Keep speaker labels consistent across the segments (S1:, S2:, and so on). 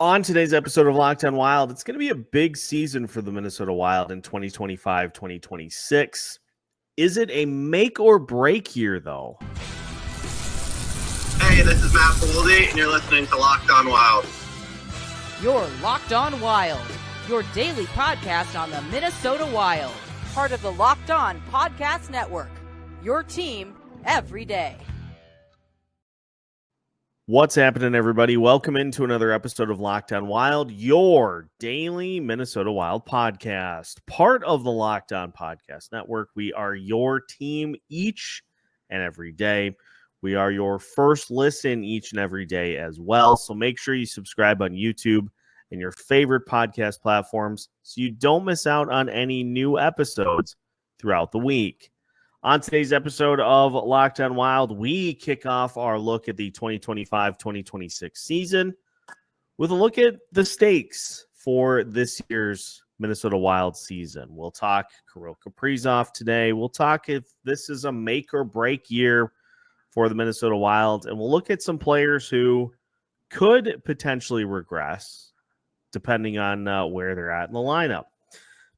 S1: On today's episode of Locked On Wild, it's going to be a big season for the Minnesota Wild in 2025-2026. Is it a make or break year, though?
S2: Hey, this is Matt Boldy, and you're listening to Locked On Wild.
S3: You're Locked On Wild, your daily podcast on the Minnesota Wild. Part of the Locked On Podcast Network, your team every day.
S1: What's happening, everybody? Welcome into another episode of Locked On Wild, your daily Minnesota Wild podcast. Part of the Locked On Podcast Network. We are your team each and every day. We are your first listen each and every day as well. So make sure you subscribe on YouTube and your favorite podcast platforms so you don't miss out on any new episodes throughout the week. On today's episode of Locked On Wild, we kick off our look at the 2025-2026 season with a look at the stakes for this year's Minnesota Wild season. We'll talk Kirill Kaprizov today. We'll talk if this is a make or break year for the Minnesota Wild, and we'll look at some players who could potentially regress depending on where they're at in the lineup.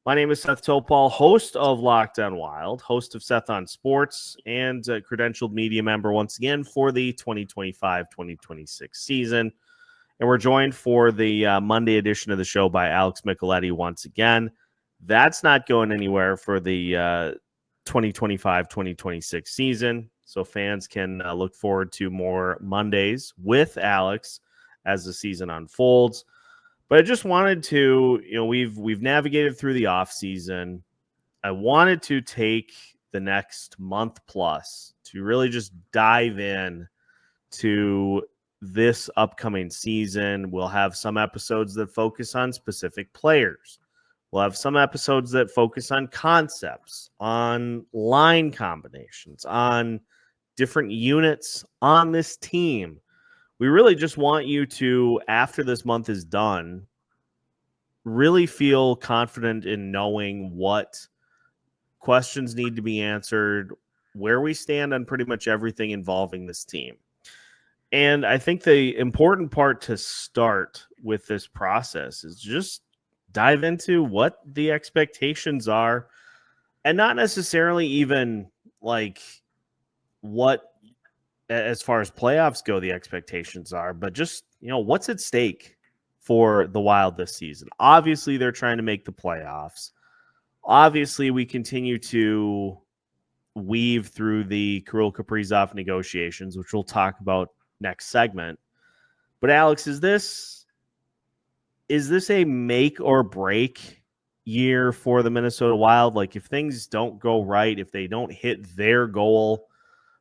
S1: My name is Seth Toupal, host of Locked On Wild, host of Seth on Sports, and credentialed media member once again for the 2025-2026 season. And we're joined for the Monday edition of the show by Alex Micheletti once again. That's not going anywhere for the 2025-2026 season, so fans can look forward to more Mondays with Alex as the season unfolds. But I just wanted to, we've navigated through the off season. I wanted to take the next month plus to really just dive in to this upcoming season. We'll have some episodes that focus on specific players. We'll have some episodes that focus on concepts, on line combinations, on different units on this team. We really just want you to, after this month is done, really feel confident in knowing what questions need to be answered, where we stand on pretty much everything involving this team. And I think the important part to start with this process is just dive into what the expectations are, and not necessarily even like what, as far as playoffs go, the expectations are, but just, what's at stake for the Wild this season. Obviously, they're trying to make the playoffs. Obviously, we continue to weave through the Kirill Kaprizov negotiations, which we'll talk about next segment. But Alex, is this a make or break year for the Minnesota Wild? Like, if things don't go right, if they don't hit their goal,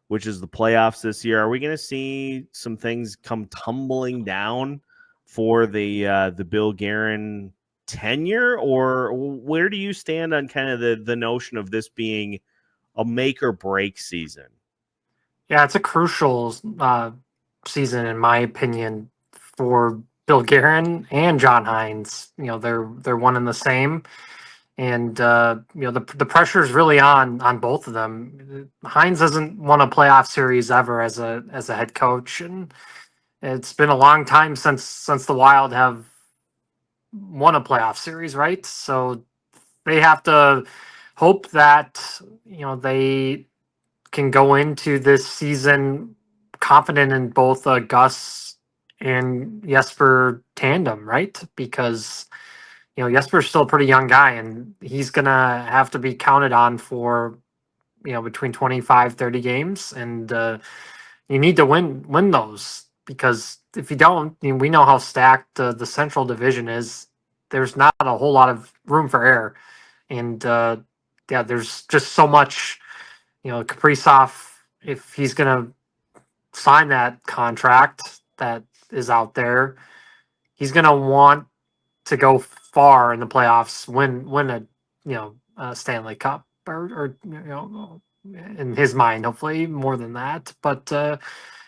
S1: which is the playoffs this year, are we going to see some things come tumbling down for the Bill Guerin tenure? Or where do you stand on kind of the notion of this being a make or break season?
S4: Yeah, it's a crucial season, in my opinion, for Bill Guerin and John Hines. They're one and the same. And the pressure is really on both of them. Hines hasn't won a playoff series ever as a head coach, and it's been a long time since the Wild have won a playoff series, right? So they have to hope that they can go into this season confident in both Gus and Jesper tandem, right? Because Jesper's still a pretty young guy, and he's going to have to be counted on for, between 25, 30 games. And you need to win those, because if you don't, we know how stacked the Central Division is. There's not a whole lot of room for error. And there's just so much, Kaprizov, if he's going to sign that contract that is out there, he's going to want to go far in the playoffs, win a Stanley Cup, or in his mind, hopefully more than that. But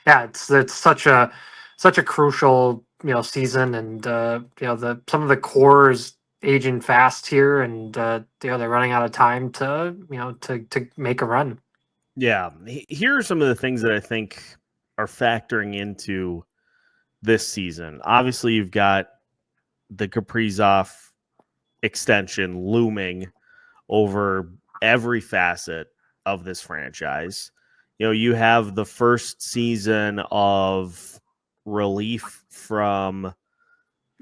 S4: it's such a crucial season, and some of the core is aging fast here, and they're running out of time to make a run.
S1: Yeah, here are some of the things that I think are factoring into this season. Obviously, you've got the Kaprizov extension looming over every facet of this franchise. You have the first season of relief from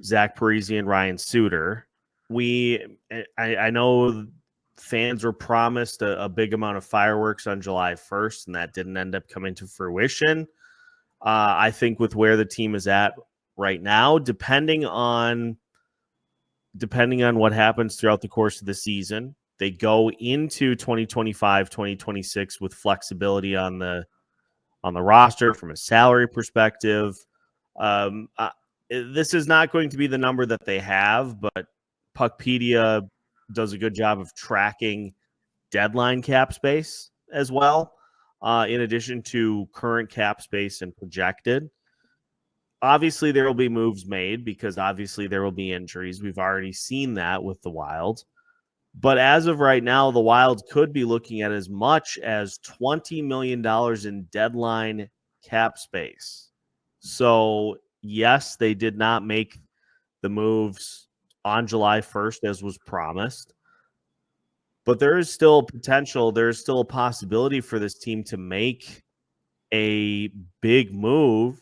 S1: Zach Parise and Ryan Suter. I know fans were promised a big amount of fireworks on July 1st, and that didn't end up coming to fruition. I think with where the team is at right now, depending on what happens throughout the course of the season, they go into 2025, 2026 with flexibility on the roster from a salary perspective. This is not going to be the number that they have, but Puckpedia does a good job of tracking deadline cap space as well, in addition to current cap space and projected. Obviously, there will be moves made because obviously there will be injuries. We've already seen that with the Wild. But as of right now, the Wild could be looking at as much as $20 million in deadline cap space. So, yes, they did not make the moves on July 1st as was promised. But there is still potential. There's still a possibility for this team to make a big move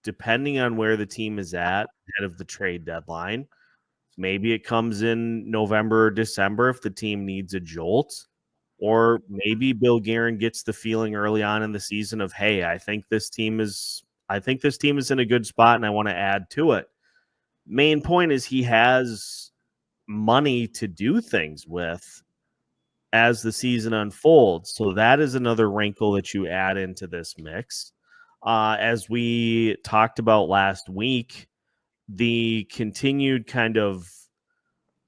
S1: depending on where the team is at ahead of the trade deadline. Maybe it comes in November or December if the team needs a jolt. Or maybe Bill Guerin gets the feeling early on in the season of, hey, I think this team is in a good spot and I want to add to it. Main point is he has money to do things with as the season unfolds. So that is another wrinkle that you add into this mix. As we talked about last week, the continued kind of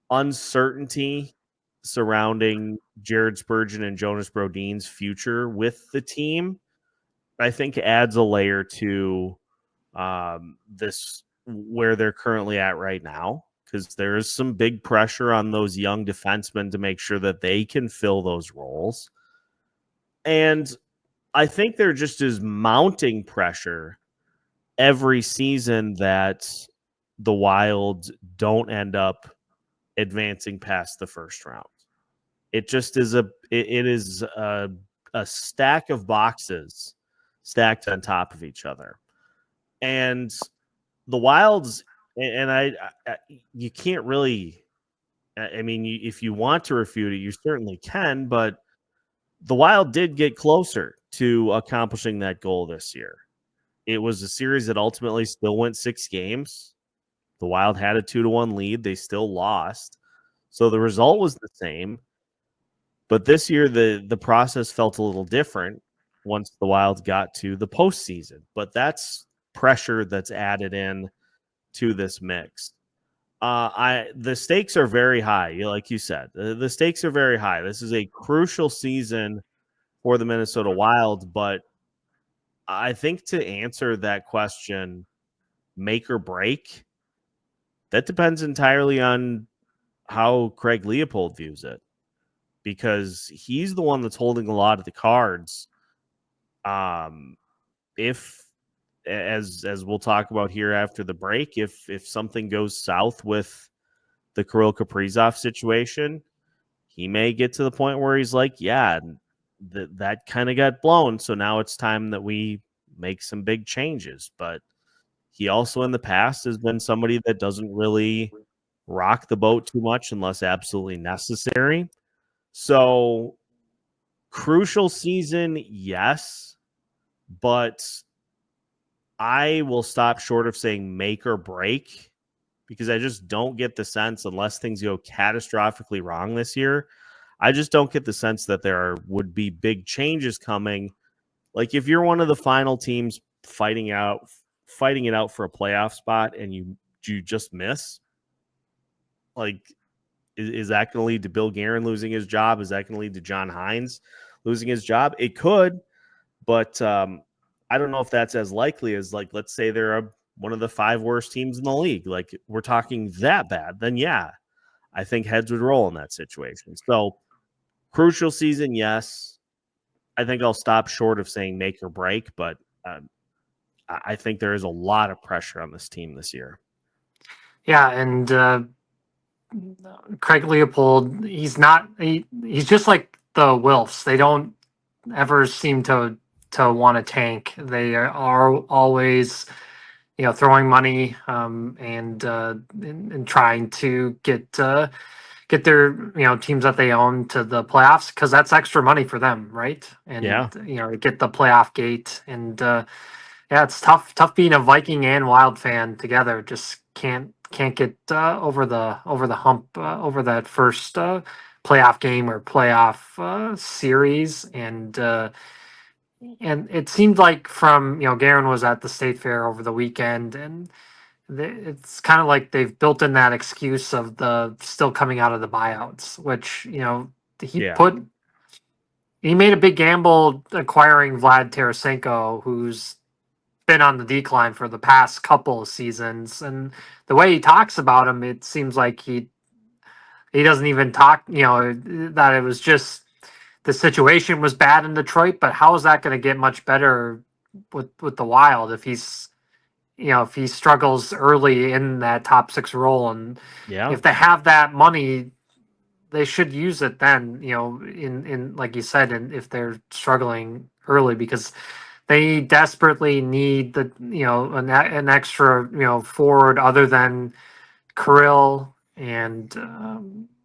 S1: uncertainty surrounding Jared Spurgeon and Jonas Brodin's future with the team, I think adds a layer to this where they're currently at right now, because there is some big pressure on those young defensemen to make sure that they can fill those roles. And I think there just is mounting pressure every season that the Wild don't end up advancing past the first round. It just is a stack of boxes stacked on top of each other. And the Wilds, and I you can't really, I mean, if you want to refute it, you certainly can, but the Wild did get closer to accomplishing that goal this year. It was a series that ultimately still went 6 games. The Wild had a 2-1 lead. They still lost. So the result was the same. But this year, the process felt a little different once the Wild got to the postseason. But that's pressure that's added in to this mix. The stakes are very high, like you said. The stakes are very high. This is a crucial season for the Minnesota Wild, but I think to answer that question, make or break, that depends entirely on how Craig Leopold views it, because he's the one that's holding a lot of the cards. If, as we'll talk about here after the break, if something goes south with the Kirill Kaprizov situation, he may get to the point where he's like, yeah, that kind of got blown, so now it's time that we make some big changes. But he also in the past has been somebody that doesn't really rock the boat too much unless absolutely necessary. So crucial season, yes, but I will stop short of saying make or break, because I just don't get the sense, unless things go catastrophically wrong this year, I just don't get the sense that there would be big changes coming. Like if you're one of the final teams fighting it out for a playoff spot and you just miss, like, is that going to lead to Bill Guerin losing his job? Is that going to lead to John Hines losing his job? It could, but I don't know if that's as likely as, like, let's say they're one of the 5 worst teams in the league. Like, we're talking that bad, then yeah, I think heads would roll in that situation. So crucial season, yes. I think I'll stop short of saying make or break, but I think there is a lot of pressure on this team this year.
S4: Yeah, and Craig Leopold, he's just like the Wilfs. They don't ever seem to want to tank. They are always, throwing money and trying to get their teams that they own to the playoffs, because that's extra money for them, right? And
S1: Yeah.
S4: get the playoff gate. And yeah, it's tough being a Viking and Wild fan together. Just can't get over the hump over that first playoff game or playoff series. And it seemed like from Guerin was at the State Fair over the weekend, and it's kind of like they've built in that excuse of the still coming out of the buyouts, which he
S1: Yeah.
S4: put he made a big gamble acquiring Vlad Tarasenko, who's been on the decline for the past couple of seasons. And the way he talks about him, it seems like he doesn't even talk, that it was just the situation was bad in Detroit, but how is that going to get much better with the Wild if if he struggles early in that top six role? And
S1: Yeah.
S4: if they have that money, they should use it then, in like you said, and if they're struggling early, because they desperately need an extra forward other than Kirill and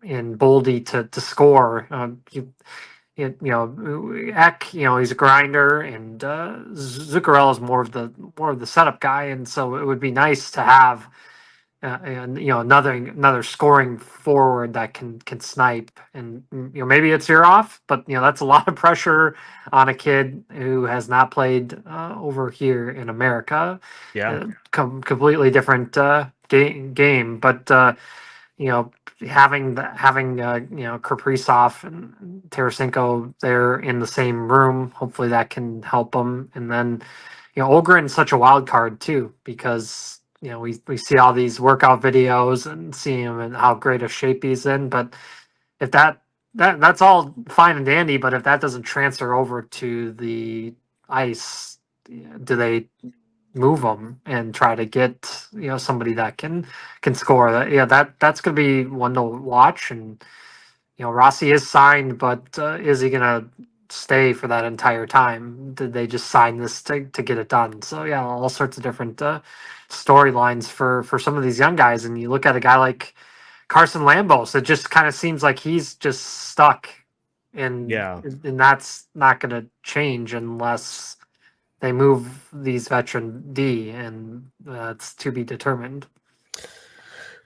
S4: Boldy to score. Eck, he's a grinder, and Zuccarello is more of the setup guy, and so it would be nice to have and another scoring forward that can snipe. And maybe it's your off, but that's a lot of pressure on a kid who has not played over here in America.
S1: Yeah.
S4: Completely different game, but having Kaprizov and Tarasenko there in the same room, hopefully that can help them. And then Olgren's such a wild card too, because we see all these workout videos and see him and how great a shape he's in. But if that's all fine and dandy, but if that doesn't transfer over to the ice, do they move him and try to get somebody that can score? That's going to be one to watch. And Rossi is signed, but is he going to stay for that entire time? Did they just sign this to get it done? So yeah, all sorts of different storylines for some of these young guys. And you look at a guy like Carson Lambos, it just kind of seems like he's just stuck, and
S1: Yeah.
S4: and that's not going to change unless they move these veteran D, and it's to be determined.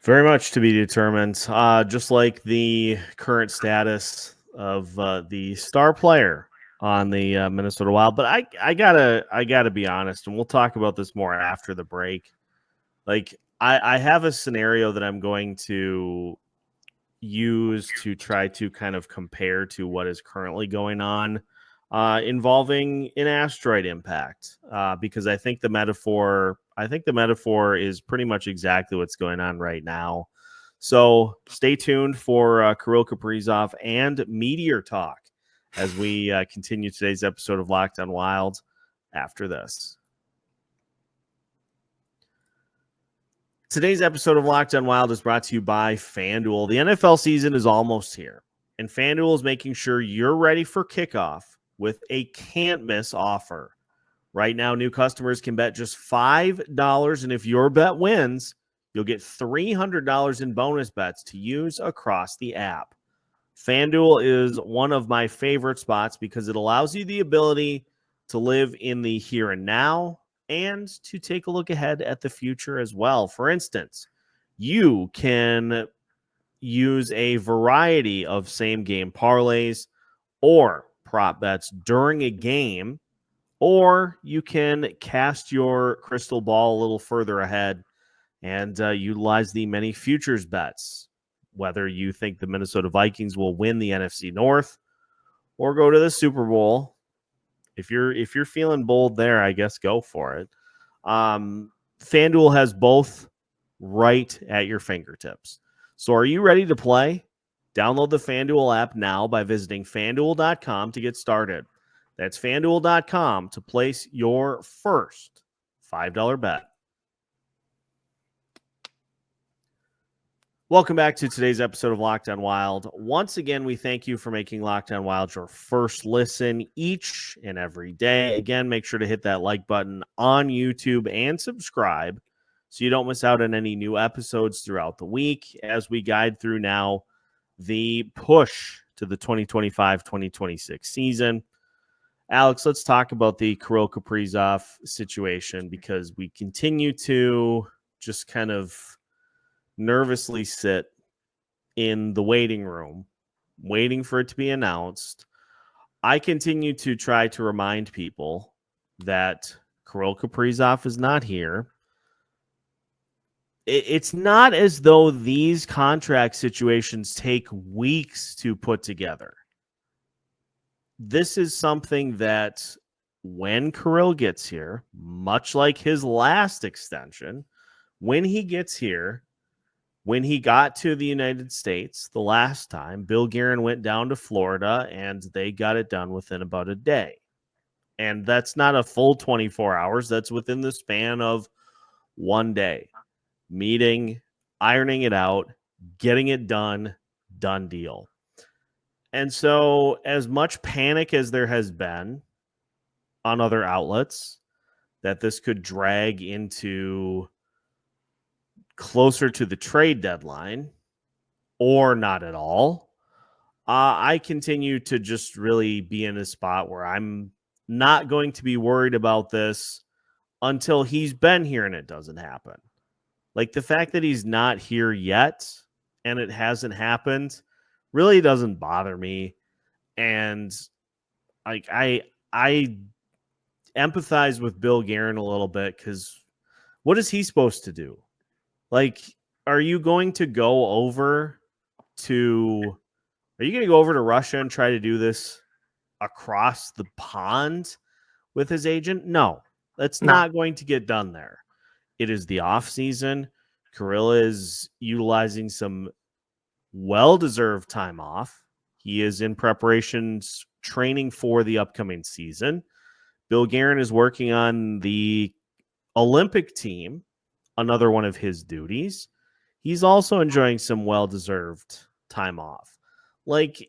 S1: Very much to be determined. Just like the current status of the star player on the Minnesota Wild. But I gotta be honest, and we'll talk about this more after the break. Like I have a scenario that I'm going to use to try to kind of compare to what is currently going on involving an asteroid impact, because I think the metaphor is pretty much exactly what's going on right now. So stay tuned for Kirill Kaprizov and Meteor Talk as we continue today's episode of Locked on Wild after this. Today's episode of Locked on Wild is brought to you by FanDuel. The NFL season is almost here, and FanDuel is making sure you're ready for kickoff with a can't-miss offer. Right now, new customers can bet just $5, and if your bet wins, you'll get $300 in bonus bets to use across the app. FanDuel is one of my favorite spots because it allows you the ability to live in the here and now and to take a look ahead at the future as well. For instance, you can use a variety of same-game parlays or prop bets during a game, or you can cast your crystal ball a little further ahead and utilize the many futures bets, whether you think the Minnesota Vikings will win the NFC North or go to the Super Bowl. If you're feeling bold there, I guess go for it. FanDuel has both right at your fingertips. So are you ready to play? Download the FanDuel app now by visiting FanDuel.com to get started. That's FanDuel.com to place your first $5 bet. Welcome back to today's episode of Locked On Wild. Once again, we thank you for making Locked On Wild your first listen each and every day. Again, make sure to hit that like button on YouTube and subscribe so you don't miss out on any new episodes throughout the week as we guide through now the push to the 2025-2026 season. Alex, let's talk about the Kirill Kaprizov situation because we continue to just kind of nervously sit in the waiting room, waiting for it to be announced. I continue to try to remind people that Kirill Kaprizov is not here. It's not as though these contract situations take weeks to put together. This is something that when Kirill gets here, much like his last extension, when he gets here, when he got to the United States the last time, Bill Guerin went down to Florida and they got it done within about a day. And that's not a full 24 hours. That's within the span of one day. Meeting, ironing it out, getting it done, done deal. And so as much panic as there has been on other outlets that this could drag into closer to the trade deadline or not at all, I continue to just really be in a spot where I'm not going to be worried about this until he's been here and it doesn't happen. Like the fact that he's not here yet and it hasn't happened really doesn't bother me. And like I empathize with Bill Guerin a little bit because what is he supposed to do? Like, are you going to go over to Russia and try to do this across the pond with his agent? No, that's not going to get done there. It is the off season. Kirill is utilizing some well-deserved time off. He is in preparations, training for the upcoming season. Bill Guerin is working on the Olympic team, another one of his duties. He's also enjoying some well-deserved time off. Like,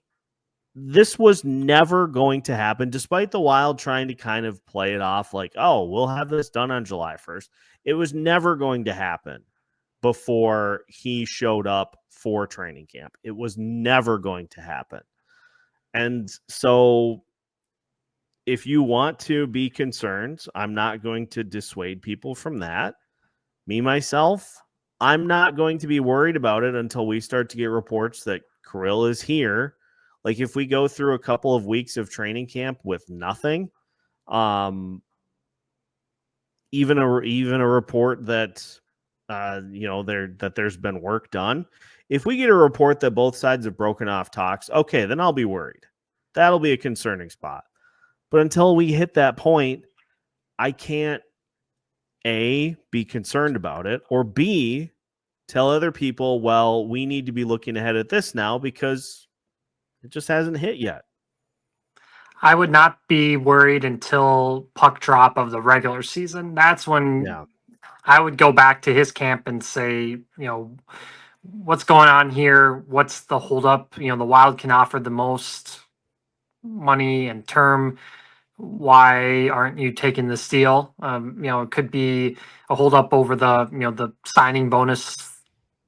S1: this was never going to happen, despite the Wild trying to kind of play it off like, oh, we'll have this done on July 1st. It was never going to happen before he showed up for training camp. It was never going to happen. And so if you want to be concerned, I'm not going to dissuade people from that. Me, myself, I'm not going to be worried about it until we start to get reports that Kirill is here. Like if we go through a couple of weeks of training camp with nothing, even a report that there's been work done. If we get a report that both sides have broken off talks, okay, then I'll be worried. That'll be a concerning spot. But until we hit that point, I can't A, be concerned about it, or B, tell other people, well, we need to be looking ahead at this now because it just hasn't hit yet.
S4: I would not be worried until puck drop of the regular season. That's when I would go back to his camp and say, what's going on here? What's the holdup? The Wild can offer the most money and term. Why aren't you taking this deal? It could be a holdup over the signing bonus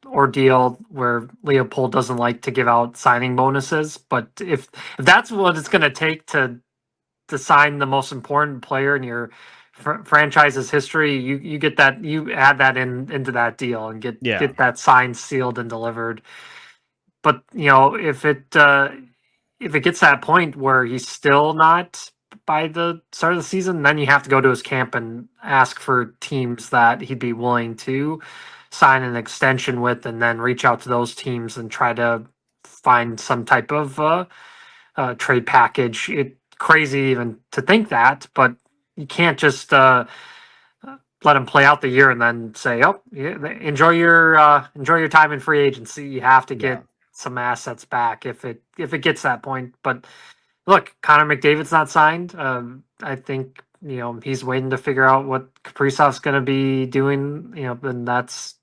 S4: ordeal where Leopold doesn't like to give out signing bonuses. But if that's what it's going to take to sign the most important player in your franchise's history, you get that, you add that into that deal and get that signed, sealed, and delivered. But if it gets that point where he's still not by the start of the season, then you have to go to his camp and ask for teams that he'd be willing to sign an extension with, and then reach out to those teams and try to find some type of trade package. It's crazy even to think that, but you can't just let him play out the year and then say, "Oh, yeah, enjoy your time in free agency." You have to get some assets back if it gets that point. But look, Connor McDavid's not signed. I think he's waiting to figure out what Kaprizov's going to be doing. And that's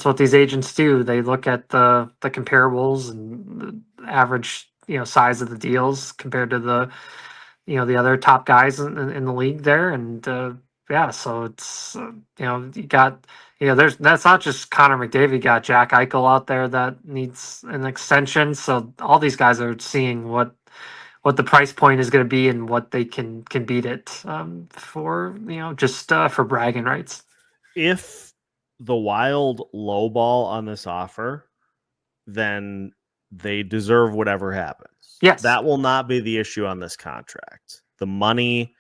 S4: what these agents do. They look at the comparables and the average size of the deals compared to the other top guys in the league there, and so it's you got that's not just Connor McDavid. You got Jack Eichel out there that needs an extension. So all these guys are seeing what the price point is going to be and what they can beat it for just for bragging rights.
S1: If the Wild lowball on this offer, then they deserve whatever happens.
S4: Yes.
S1: That will not be the issue on this contract. The money,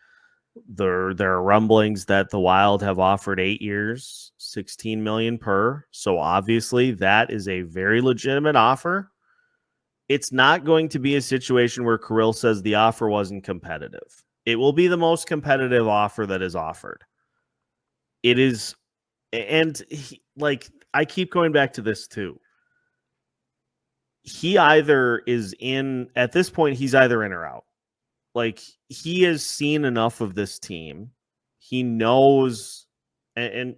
S1: there are rumblings that the Wild have offered 8 years, $16 million per. So obviously that is a very legitimate offer. It's not going to be a situation where Kirill says the offer wasn't competitive. It will be the most competitive offer that is offered. It is, and I keep going back to this too. He either is in, at this point, he's either in or out. He has seen enough of this team. He knows, and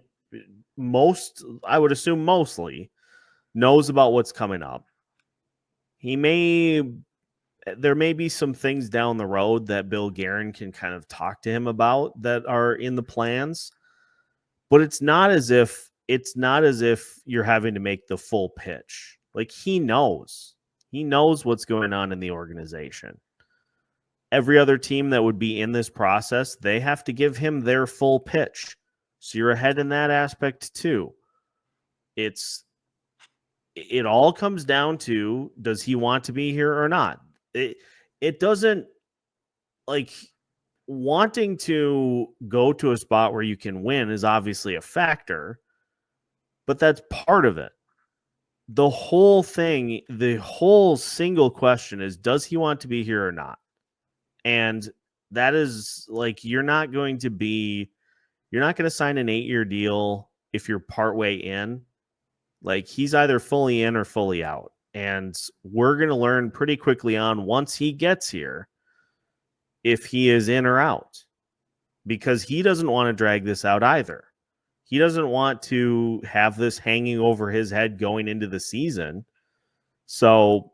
S1: I would assume mostly, knows about what's coming up. There may be some things down the road that Bill Guerin can kind of talk to him about that are in the plans, but it's not as if you're having to make the full pitch. He knows what's going on in the organization. Every other team that would be in this process, they have to give him their full pitch. So you're ahead in that aspect too. It all comes down to, does he want to be here or not? It doesn't, wanting to go to a spot where you can win is obviously a factor, but that's part of it. The whole thing, the whole single question is, does he want to be here or not? And that is you're not going to sign an 8-year deal if you're partway in. He's either fully in or fully out. And we're going to learn pretty quickly on, once he gets here, if he is in or out, because he doesn't want to drag this out either. He doesn't want to have this hanging over his head going into the season. So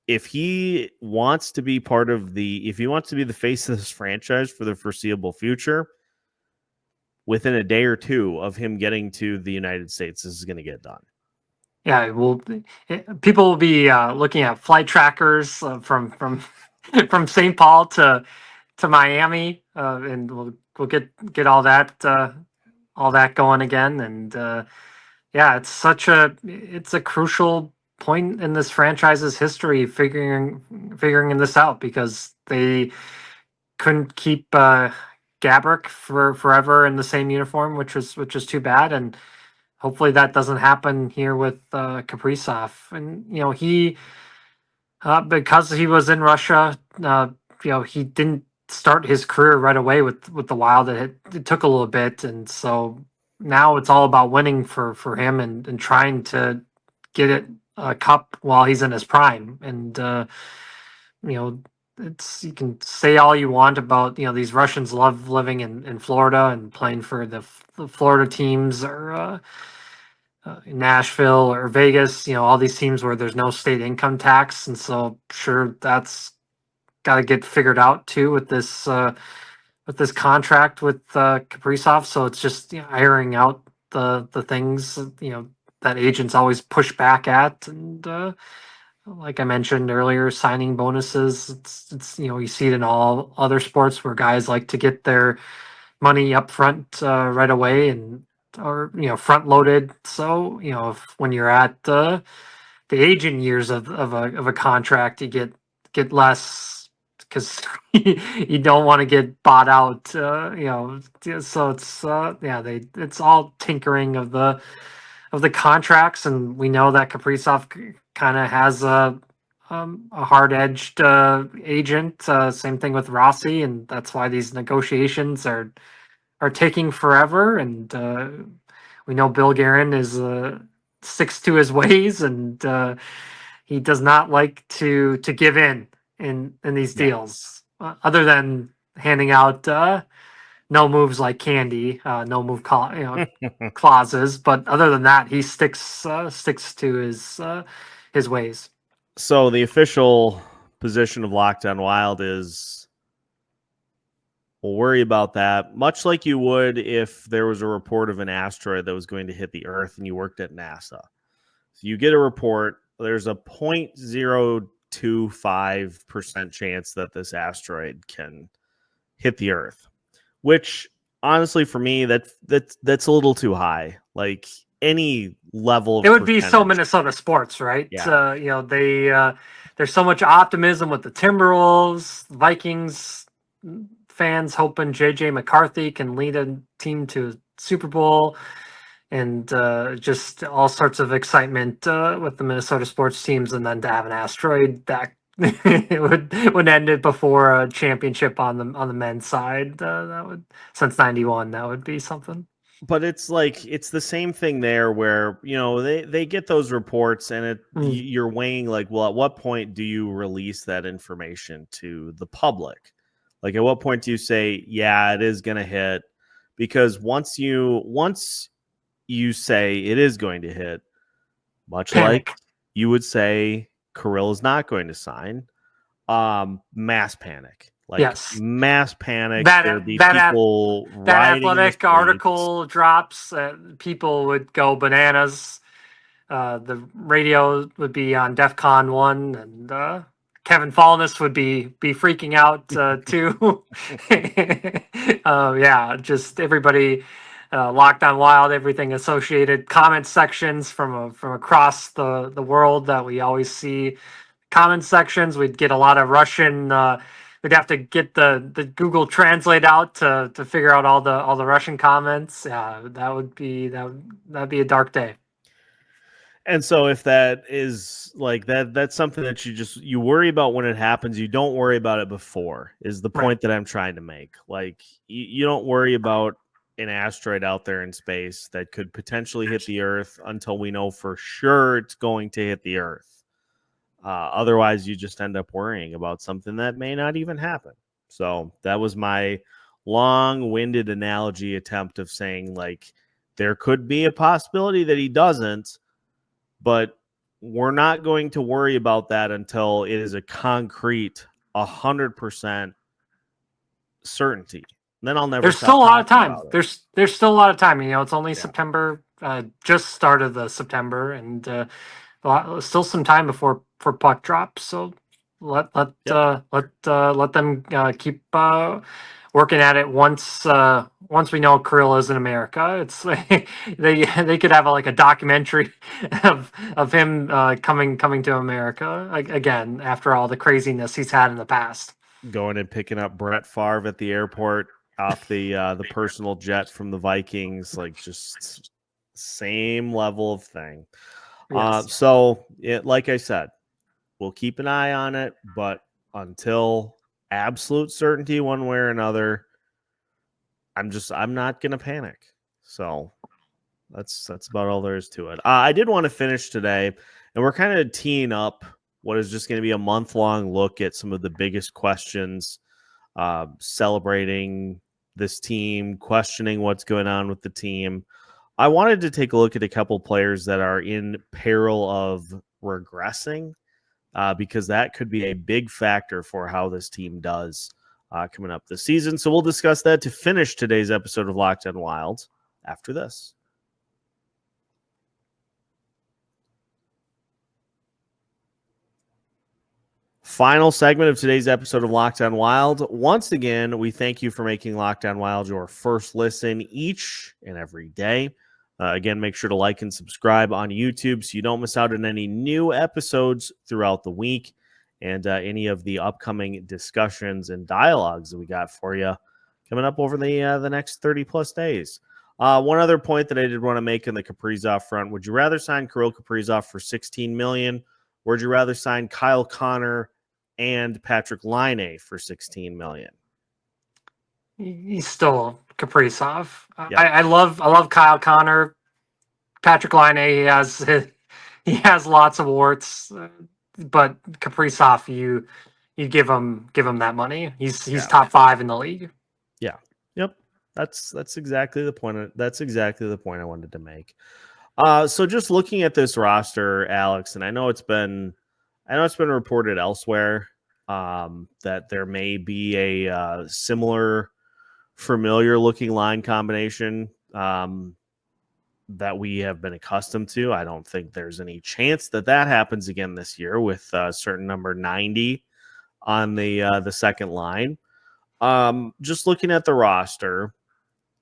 S1: if he wants to be the face of this franchise for the foreseeable future, within a day or two of him getting to the United States, this is going to get done.
S4: Yeah, people will be looking at flight trackers from St. Paul to Miami, and we'll get all that going again. And it's a crucial point in this franchise's history, figuring this out, because they couldn't keep Gaborik for forever in the same uniform, which is too bad. And hopefully that doesn't happen here with Kaprizov. And he because he was in Russia, he didn't start his career right away with the Wild. It took a little bit, and so now it's all about winning for him and trying to get it a cup while he's in his prime. And you can say all you want about these Russians love living in Florida and playing for the Florida teams, or Nashville or Vegas, all these teams where there's no state income tax. And so sure, that's got to get figured out too with this contract with Kaprizov. So it's just ironing out the things that agents always push back at. And like I mentioned earlier, signing bonuses, it's you see it in all other sports where guys like to get their money up front right away, or front loaded. So when you're at the aging years of a contract, you get less because you don't want to get bought out. So it's it's all tinkering of the contracts, and we know that Kaprizov kind of has a hard-edged agent. Same thing with Rossi, and that's why these negotiations are taking forever. And we know Bill Guerin is sticks to his ways, and he does not like to give in these deals, other than handing out no moves like candy, no move clauses. But other than that, he sticks to his ways.
S1: So the official position of Locked On Wild is we'll worry about that, much like you would if there was a report of an asteroid that was going to hit the Earth and you worked at NASA. So you get a report, there's a 0.025% chance that this asteroid can hit the Earth, which honestly for me that's a little too high. Like any level of
S4: it would be so
S1: percentage.
S4: Minnesota sports, right?
S1: Yeah.
S4: They there's so much optimism with the Timberwolves, Vikings fans hoping JJ McCarthy can lead a team to a Super Bowl, and just all sorts of excitement with the Minnesota sports teams, and then to have an asteroid that it would end it before a championship on the men's side. That would, since '91, that would be something.
S1: But it's like it's the same thing there where they get those reports and you're weighing like, well, at what point do you release that information to the public? Like at what point do you say, yeah, it is going to hit? Because once you say it is going to hit, much
S4: Panic.
S1: like you would say Kirill is not going to sign, mass panic. Like
S4: Yes.
S1: mass panic.
S4: There'd
S1: be people
S4: that athletic article drops. People would go bananas. The radio would be on DEFCON 1, and Kevin Fallness would be freaking out too. Yeah, just everybody Locked On Wild, everything associated, comment sections from across the world that we always see. Comment sections, we'd get a lot of Russian. We'd have to get the Google Translate out to figure out all the Russian comments. Yeah, that'd be a dark day.
S1: And so if that is like that's something that you worry about when it happens. You don't worry about it before is the point that I'm trying to make. Like you don't worry about an asteroid out there in space that could potentially hit the Earth until we know for sure it's going to hit the Earth. Otherwise, you just end up worrying about something that may not even happen. So that was my long-winded analogy attempt of saying, like, there could be a possibility that he doesn't, but we're not going to worry about that until it is a concrete 100% certainty. And then I'll never.
S4: There's still a lot of time. There's still a lot of time. It's only September, just started the September, and still some time before puck drop. So let them keep working at it. Once we know Kirill is in America, it's they could have a documentary of him coming to America again after all the craziness he's had in the past.
S1: Going and picking up Brett Favre at the airport off the personal jet from the Vikings, like just same level of thing. Yes. So like I said, we'll keep an eye on it, but until absolute certainty one way or another, I'm not going to panic. So that's about all there is to it. I did want to finish today, and we're kind of teeing up what is just going to be a month-long look at some of the biggest questions, celebrating this team, questioning what's going on with the team. I wanted to take a look at a couple players that are in peril of regressing, because that could be a big factor for how this team does coming up this season. So we'll discuss that to finish today's episode of Locked On Wild after this. Final segment of today's episode of Locked On Wild. Once again, we thank you for making Locked On Wild your first listen each and every day. Again, make sure to like and subscribe on YouTube so you don't miss out on any new episodes throughout the week and any of the upcoming discussions and dialogues that we got for you coming up over the next 30-plus days. One other point that I did want to make in the Kaprizov front, would you rather sign Kirill Kaprizov for $16 million, or would you rather sign Kyle Connor and Patrick Laine for $16 million?
S4: He's still Kaprizov. Yep. I love Kyle Connor. Patrick Laine, he has lots of warts, but Kaprizov, you give him that money. He's top 5 in the league.
S1: Yeah. Yep. That's exactly the point. That's exactly the point I wanted to make. So just looking at this roster, Alex, and I know it's been reported elsewhere that there may be a similar familiar looking line combination that we have been accustomed to. I don't think there's any chance that happens again this year with certain number 90 on the second line. Just looking at the roster,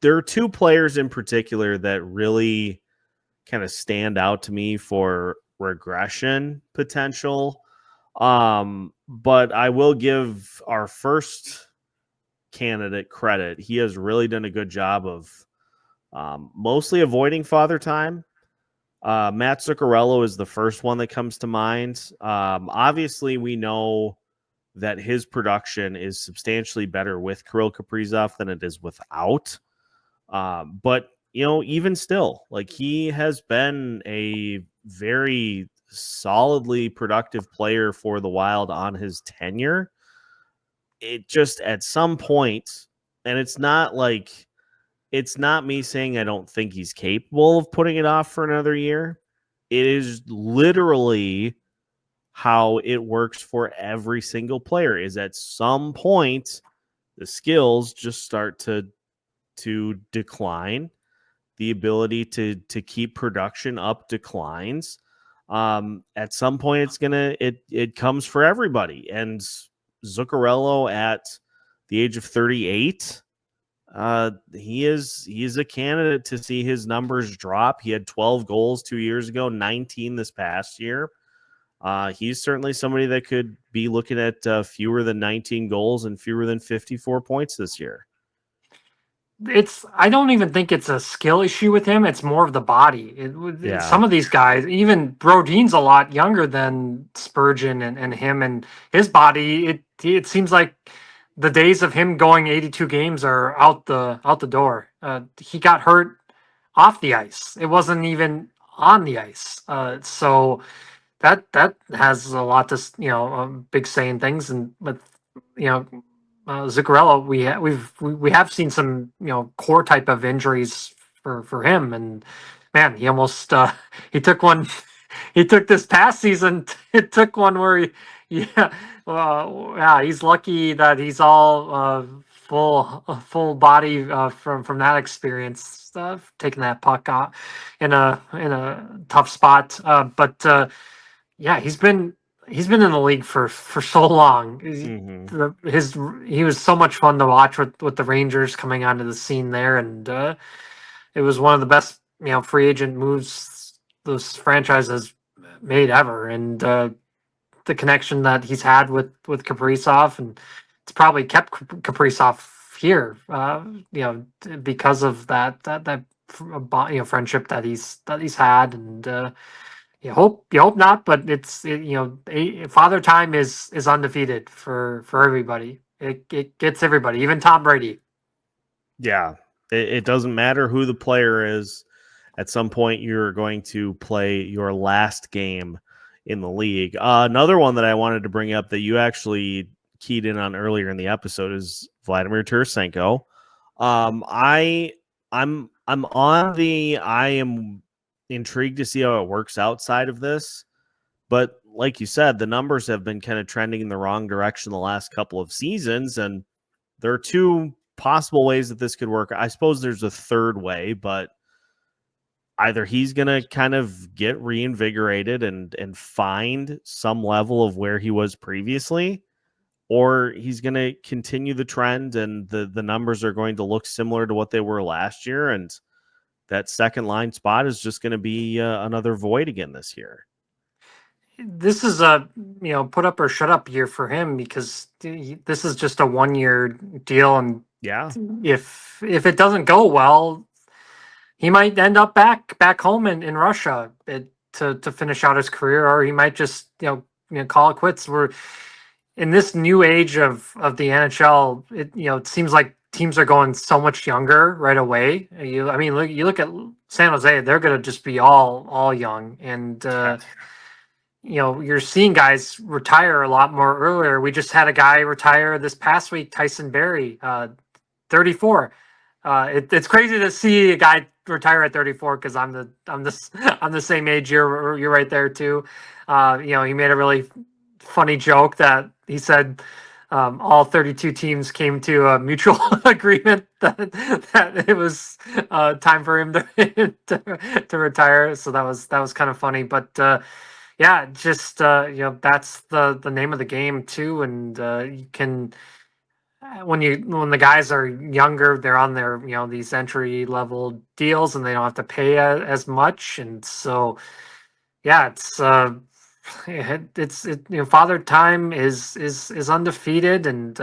S1: there are two players in particular that really kind of stand out to me for regression potential. But I will give our first candidate credit. He has really done a good job of mostly avoiding Father Time. Mats Zuccarello is the first one that comes to mind. Obviously, we know that his production is substantially better with Kirill Kaprizov than it is without. But, even still, like, he has been a very solidly productive player for the Wild on his tenure. It just at some point, and it's not me saying I don't think he's capable of putting it off for another year. It is literally how it works for every single player, is at some point the skills just start to decline. The ability to keep production up declines. At some point it comes for everybody. And Zuccarello at the age of 38, he is a candidate to see his numbers drop. He had 12 goals 2 years ago, 19 this past year. He's certainly somebody that could be looking at fewer than 19 goals and fewer than 54 points this year.
S4: I don't even think it's a skill issue with him. It's more of the body. Some of these guys, even Brodin's a lot younger than Spurgeon and him, and his body, it seems like the days of him going 82 games are out the door. He got hurt off the ice. It wasn't even on the ice. So that has a lot to, a big say in things. And but Zuccarello, we have seen some core type of injuries for him, and man, he almost he took one. He took this past season. It took one where he's lucky that he's all full body from that experience, taking that puck out in a tough spot. But he's been in the league for so long. He was so much fun to watch with the Rangers coming onto the scene there, and it was one of the best free agent moves this franchise has made ever. And the connection that he's had with Kaprizov, and it's probably kept Kaprizov here, because of that friendship that he's had. And you hope not, but it's Father Time is undefeated for everybody. It gets everybody, even Tom Brady.
S1: Yeah, it doesn't matter who the player is. At some point, you're going to play your last game in the league. Another one that I wanted to bring up that you actually keyed in on earlier in the episode is Vladimir Tarasenko. I am intrigued to see how it works outside of this, but like you said, the numbers have been kind of trending in the wrong direction the last couple of seasons, and there are two possible ways that this could work. I suppose there's a third way, but either he's going to kind of get reinvigorated and find some level of where he was previously, or he's going to continue the trend and the numbers are going to look similar to what they were last year, and that second line spot is just going to be another void again this year.
S4: This is a put up or shut up year for him, because this is just a 1 year deal, and if it doesn't go well, he might end up back home in Russia to finish out his career, or he might just call it quits. We're in this new age of the NHL. It seems like teams are going so much younger right away. You look at San Jose; they're going to just be all young, and you're seeing guys retire a lot more earlier. We just had a guy retire this past week, Tyson Berry, 34. It's crazy to see a guy retire at 34 because I'm the same age. You're right there too. He made a really funny joke that he said all 32 teams came to a mutual agreement that it was time for him to retire. So that was kind of funny, but yeah, just that's the name of the game too, and you can. When the guys are younger, they're on their these entry level deals and they don't have to pay as much, and so yeah, father time is undefeated, and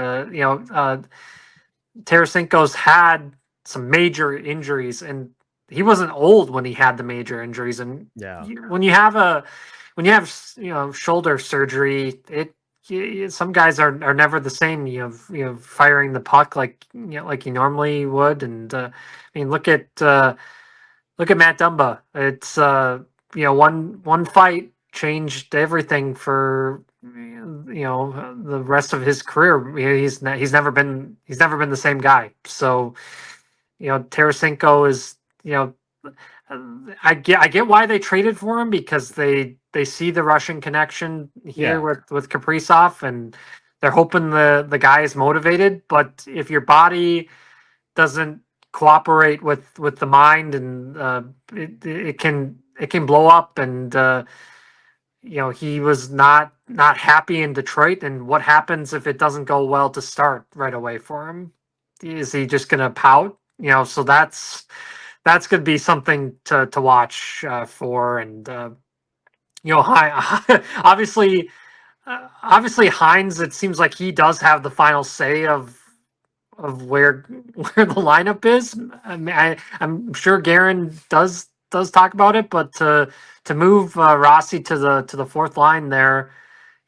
S4: Tarasenko's had some major injuries, and he wasn't old when he had the major injuries, and
S1: Yeah.
S4: when you have shoulder surgery, some guys are never the same. Firing the puck like you normally would, and I mean look at Matt Dumba. It's one fight changed everything for the rest of his career. He's never been the same guy. So Tarasenko is I get why they traded for him, because they see the Russian connection here with Kaprizov, and they're hoping the guy is motivated. But if your body doesn't cooperate with the mind, and it can blow up, and he was not happy in Detroit. And what happens if it doesn't go well to start right away for him? Is he just gonna pout? So that's going to be something to watch for, and obviously Hines. It seems like he does have the final say of where the lineup is. I mean, I'm sure Guerin does talk about it, but to move Rossi to the fourth line there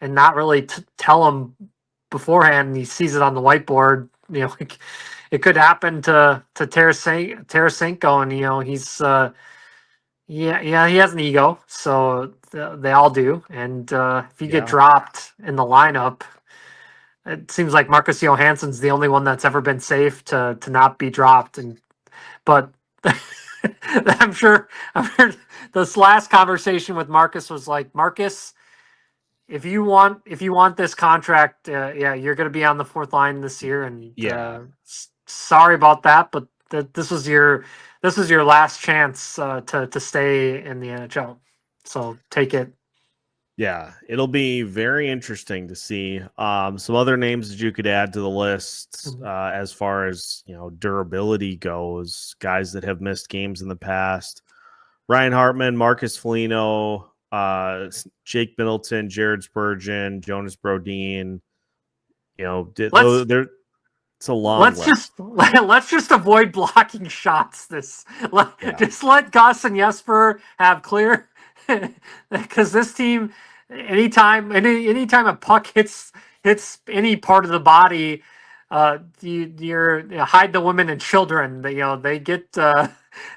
S4: and not really tell him beforehand, he sees it on the whiteboard. It could happen to Tarasenko, and he's he has an ego, so they all do. And if you get dropped in the lineup, it seems like Marcus Johansson's the only one that's ever been safe to not be dropped. But I'm sure this last conversation with Marcus was like, Marcus, if you want this contract, you're going to be on the fourth line this year, and sorry about that, but this was your last chance to stay in the NHL. So take it.
S1: Yeah, it'll be very interesting to see some other names that you could add to the list as far as durability goes. Guys that have missed games in the past: Ryan Hartman, Marcus Foligno, Jake Middleton, Jared Spurgeon, Jonas Brodin. It's a long list.
S4: Let's just avoid blocking shots. Just let Gus and Jesper have clear, because this team, anytime a puck hits any part of the body, you're hide the women and children. They get the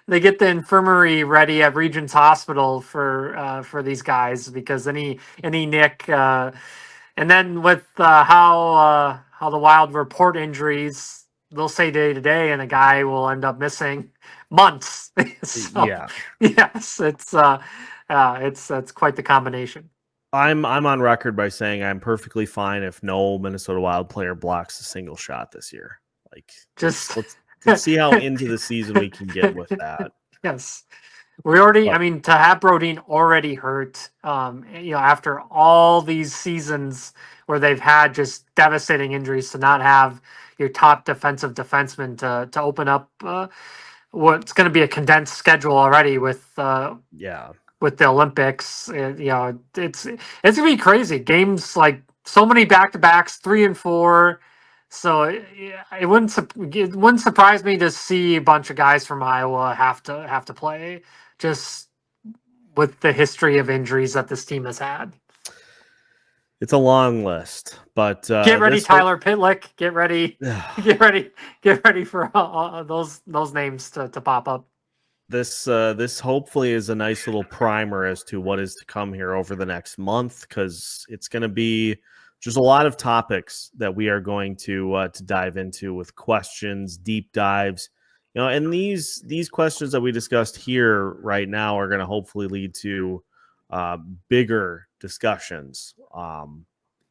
S4: infirmary ready at Regents Hospital for these guys, because any nick, and then with how the Wild report injuries, they'll say day to day, and a guy will end up missing months. Yes, it's quite the combination.
S1: I'm on record by saying I'm perfectly fine if no Minnesota Wild player blocks a single shot this year. Like,
S4: just
S1: let's see how into the season we can get with that.
S4: Yes. We already, I mean, to have Brodin already hurt, after all these seasons where they've had just devastating injuries, to not have your top defensive defenseman to open up what's going to be a condensed schedule already with the Olympics. It's going to be crazy. Games like so many back-to-backs, 3 and 4. So it wouldn't surprise me to see a bunch of guys from Iowa have to play, just with the history of injuries that this team has had.
S1: It's a long list, but
S4: get ready, Tyler Pitlick. Get ready, get ready for those names to pop up.
S1: This hopefully is a nice little primer as to what is to come here over the next month, because it's going to be just a lot of topics that we are going to dive into, with questions, deep dives, And these questions that we discussed here right now are going to hopefully lead to bigger discussions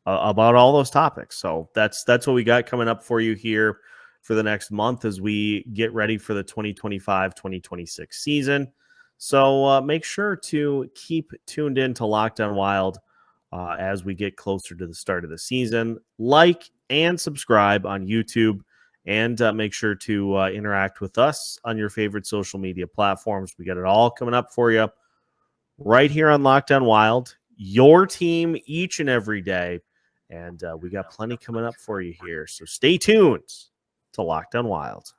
S1: about all those topics. So that's what we got coming up for you here for the next month as we get ready for the 2025-2026 season. So make sure to keep tuned in to Locked On Wild as we get closer to the start of the season. Like and subscribe on YouTube, and make sure to interact with us on your favorite social media platforms. We got it all coming up for you right here on Locked On Wild, your team each and every day. And we got plenty coming up for you here. So stay tuned to Locked On Wild.